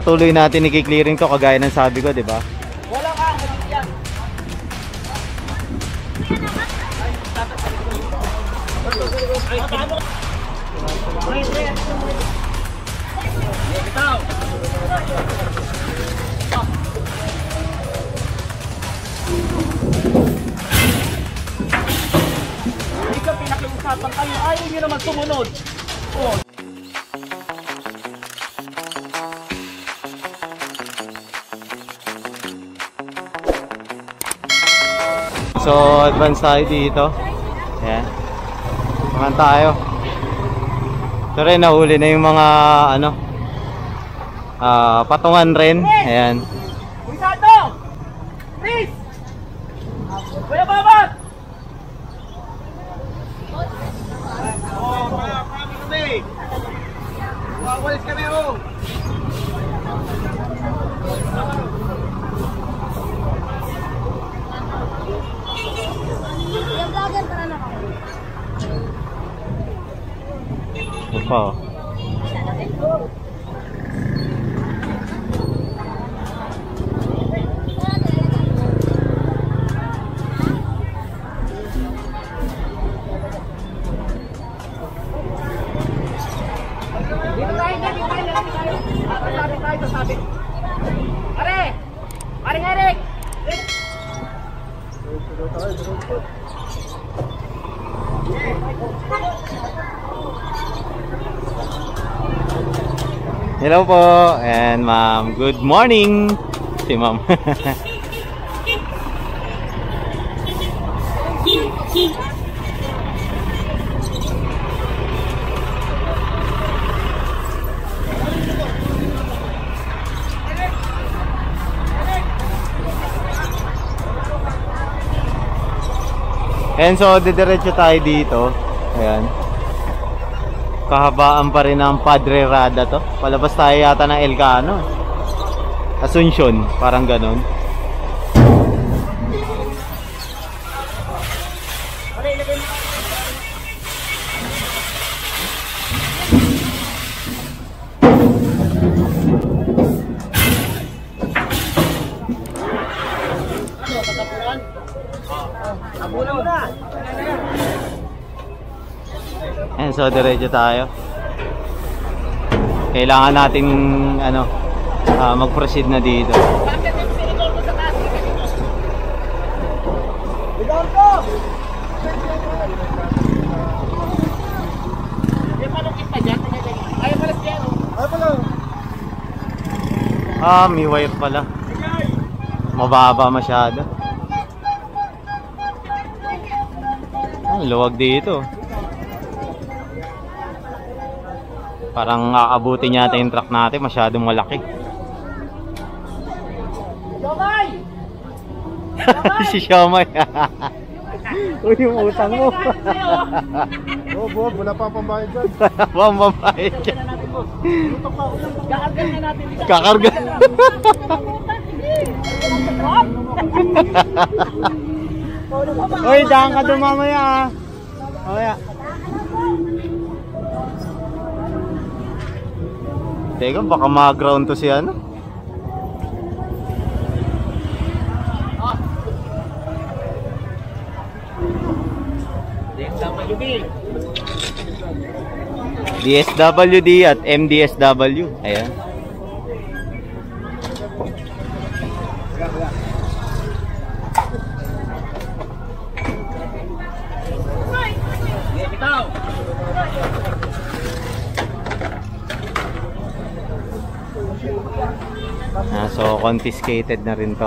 tuloy natin i-clearing to kagaya ng sabi ko, di ba? Wala ka, yan. Hindi ka pinakiusapan kayo, ayaw nyo naman sumunod. Oh. So, advance tayo dito. Ayan. Naman tayo. Ito rin, nahuli na yung mga ano, patungan rin. Ayan. Kuisado! Please! Kuya Babat! Oh, kami kami! Wawalis kami oh! Yung vlogger para na ako. Ito pa oh. Sabi. Are! Aring Eric! Hello po, and ma'am, good morning. Si ma'am. And so, didiretso tayo dito. Ayan. Kahabaan pa rin ng Padre Rada to. Palabas tayo yata ng Elcano. Asuncion, parang ganon. And so diretso tayo. Kailangan natin ano, mag-proceed na dito. May wire pala. Mababa masyado. Luwag dito. Parang aabutin yata yung truck natin, masyadong malaki. Siomay! Si Siomay. Uy, yung utang mo. Oh, Bob, wala pa pambayad dyan. Wala pa pambayad dyan. Kakargan na natin dito. Kakargan. Uy, daan ka doon mamaya. Mamaya. Teka, baka ma-ground to si ano. DSWD at MDSW. Ayan. So confiscated na rin to.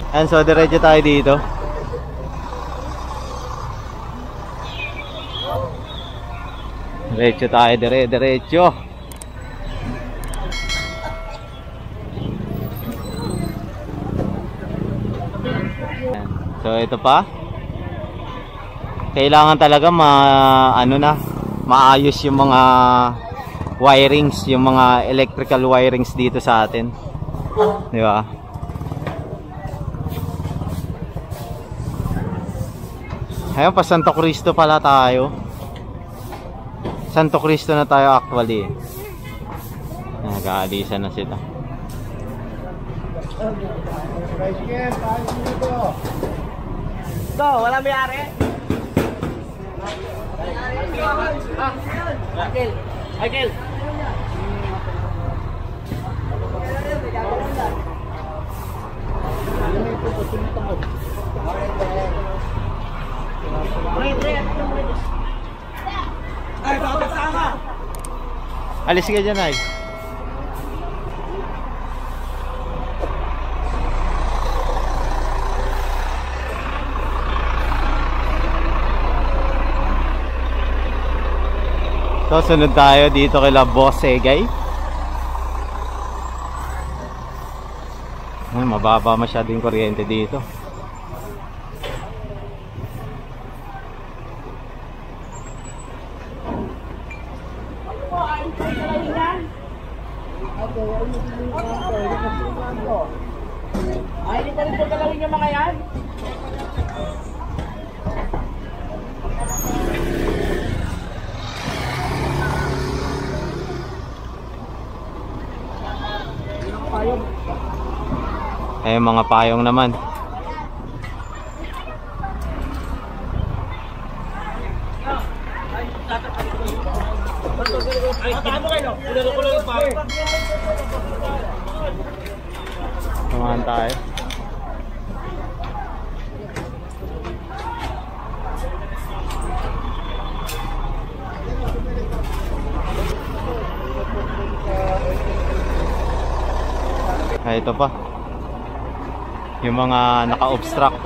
And so diretso tayo dito. Diretso tayo, diretso. So ito pa. Kailangan talaga maayos yung mga wirings, yung mga electrical wirings dito sa atin. Di ba? Ayun, pa Santo Cristo pala tayo. Santo Cristo na tayo actually. Nag-aalisan na sila. So, wala may-ari? Michael. Michael. Ay, babasama. Alis ka dyan, ay. So, sunod tayo dito kay Boss Egay. Ay, mababa masyado yung kuryente dito. Ay, hindi pa rin po galawin yung mga yan. Ay, mga payong naman. Ay, tahan mo kayo. Pinalo ko lang yung payong. Tumahan tayo. Ay, ito pa. Yung mga naka-obstruct.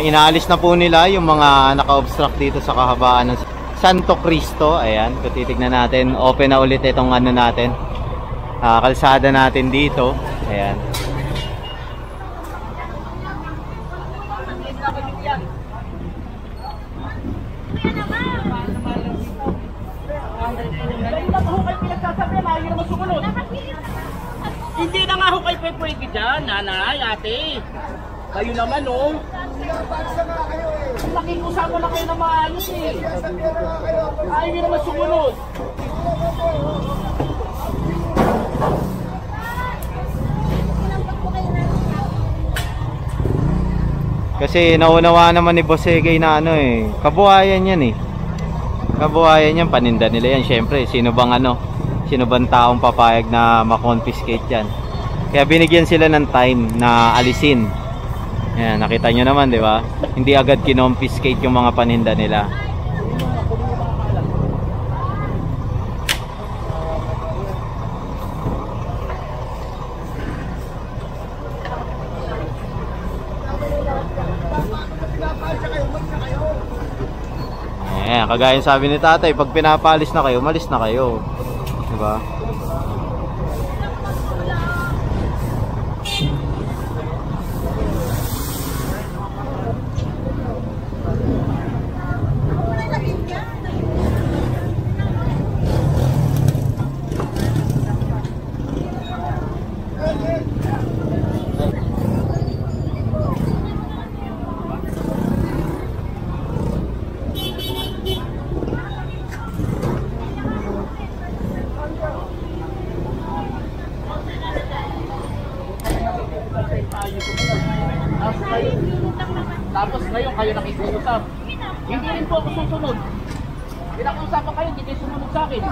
Inaalis na po nila yung mga naka-obstruct dito sa kahabaan ng Santo Cristo. Ayan, kung titignan natin, open na ulit itong ano natin, kalsada natin dito. Ayan. Hindi na nga ho kayo pwede dyan, nanay, ate. Kayo naman, oh. Nakikusama na kayo na maayos, eh. Ayaw nyo naman sumunod. Kasi naunawa naman ni Boss Egay na ano eh, kabuhayan yan eh. Kabuhayan yan, paninda nila yan. Siyempre, sino bang taong papayag na makonfiscate yan? Kaya binigyan sila ng time na alisin. Ayan, nakita nyo naman, di ba? Hindi agad kinomfiscate yung mga paninda nila. Ayan, kagaya sabi ni tatay, pag pinapalis na kayo, malis na kayo. Di ba? Tapos ngayon kayo nakikiusap. Hindi rin po ako susunod. Pinakiusapan kayo, hindi kayo sumunod sa akin.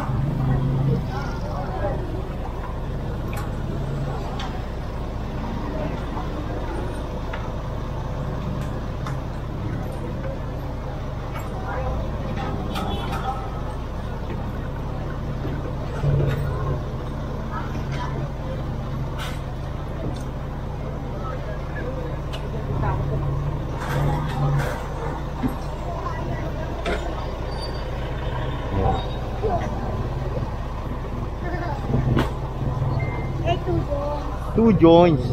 2 joints.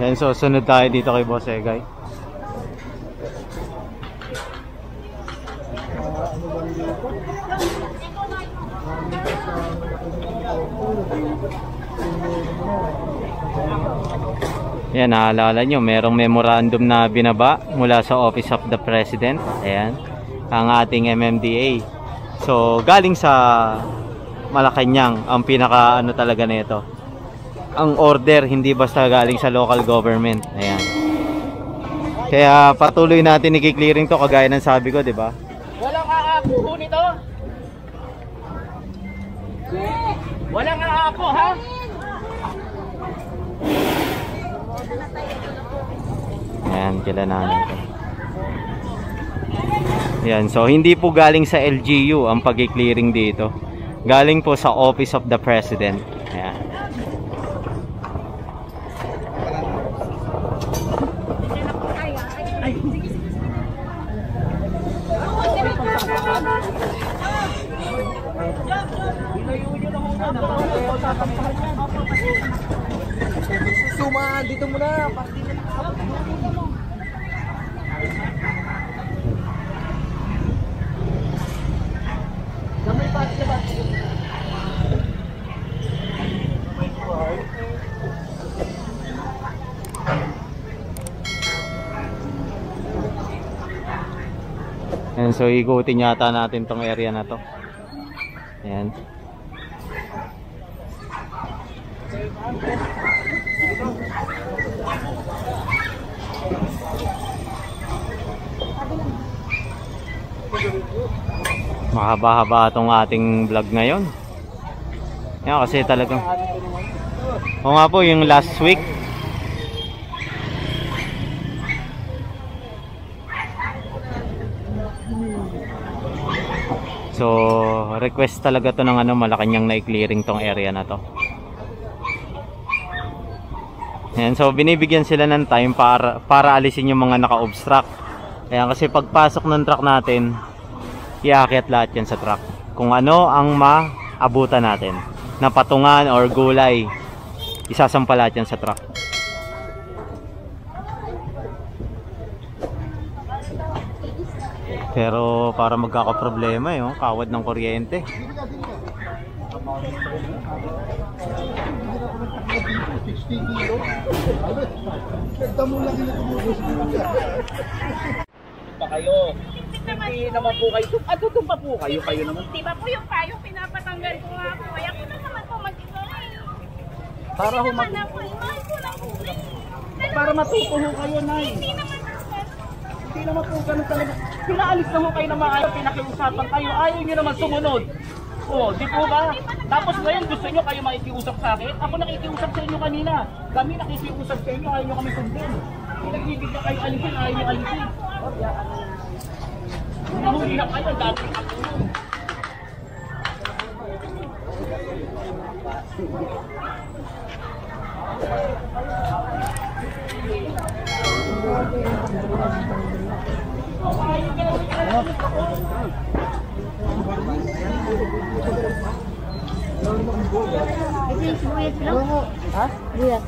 Yan, so sunod tayo dito kay Boss Egay. Yan, naalala nyo, merong memorandum na binaba mula sa Office of the President. Ayan, ang ating MMDA. So, galing sa Malacanang ang pinaka ano talaga nito. Ang order, hindi basta galing sa local government. Ayan. Kaya patuloy natin i-clearing to kagaya ng sabi ko, 'di ba? Walang aakuho nito. Walang aako, ha? Ayan, kilalanin ko. Ayan, so hindi po galing sa LGU ang pag-clearing dito. Galing po sa Office of the President. Ayan. Suma, dito muna. Ayan, so ikutin yata natin tong area na to. Ayan. Mahaba-haba itong ating vlog ngayon. Yan kasi talagang o nga po yung last week so request talaga to ng ano, Malacanang na i-clearing tong area na to. Yan, so binibigyan sila ng time para alisin yung mga naka-obstruct. Ayan, kasi pagpasok ng truck natin iakyat lahat yan sa truck. Kung ano ang maabutan natin na patungan or gulay, isasampa lahat yan sa truck. Pero para magkakaproblema yung kawad ng kuryente. Pa kayo. Hindi naman po kayo. Doon pa po kayo. Kayo naman. Di ba po yung payong pinapatanggal ko nga po? Kaya ko na naman po mag-isoy. Para Hindi humag... naman ako. Mahal ko lang po. Para matuto ho kayo, Nay. Hindi naman po. Hindi naman po ganun talaga. Pinaalis na ho kayo na mga pinakiusapan kayo. Ayaw nyo naman sumunod. Oh, di po ba? Tapos ngayon gusto nyo kayo makikiusap sa akin? Ako nakikiusap sa inyo kanina. Kami nakikiusap sa inyo. Ayaw nyo kami sundin. Pinagbibigyan kayo alisin. Ayaw nyo alisin. Nahuli na kayo. Dati ako. Ha? Buya.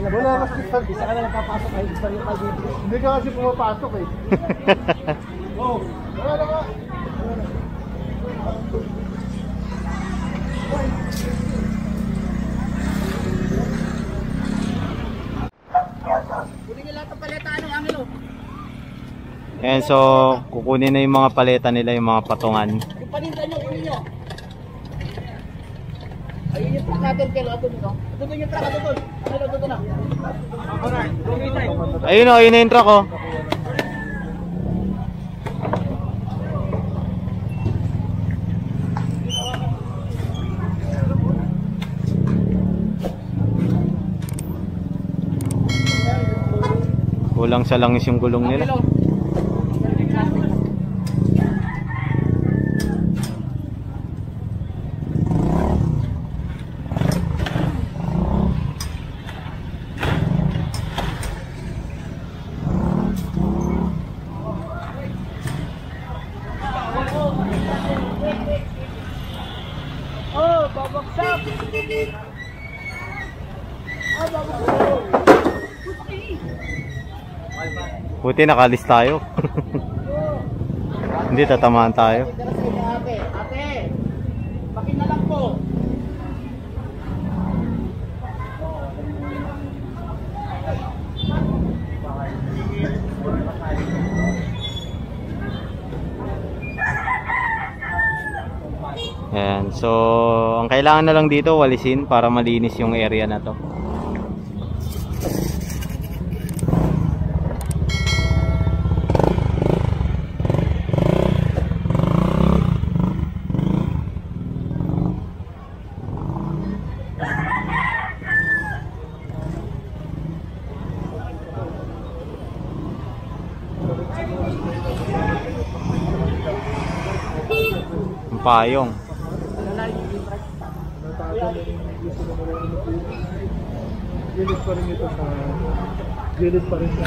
Wala kasi isa ka na nagpapasok ay gusto niyo kayo dito. Hindi ka kasi pumapasok eh. Oh, wala ka. Kunin nyo lahat ng paleta. Anong angelo? Ayan, so kukunin na yung mga paleta nila, yung mga patungan. Yung paninda nyo, kunin nyo. Ayun yung truck natin, kaya ito dito. Ito doon yung truck, ito doon. Ano, ito doon na. Ayun o, ayun na yung truck oh. Kulang sa langis yung gulong nila. Oh, babagsak! Ah, babagsak! Buti nakalis tayo. Hindi tatamaan tayo. Ate, ate! Pakin na lang po! Ayan, so ang kailangan na lang dito walisin para malinis yung area na to. Ang payong. Gilid pa rin ito sa... Gilid pa rin sa...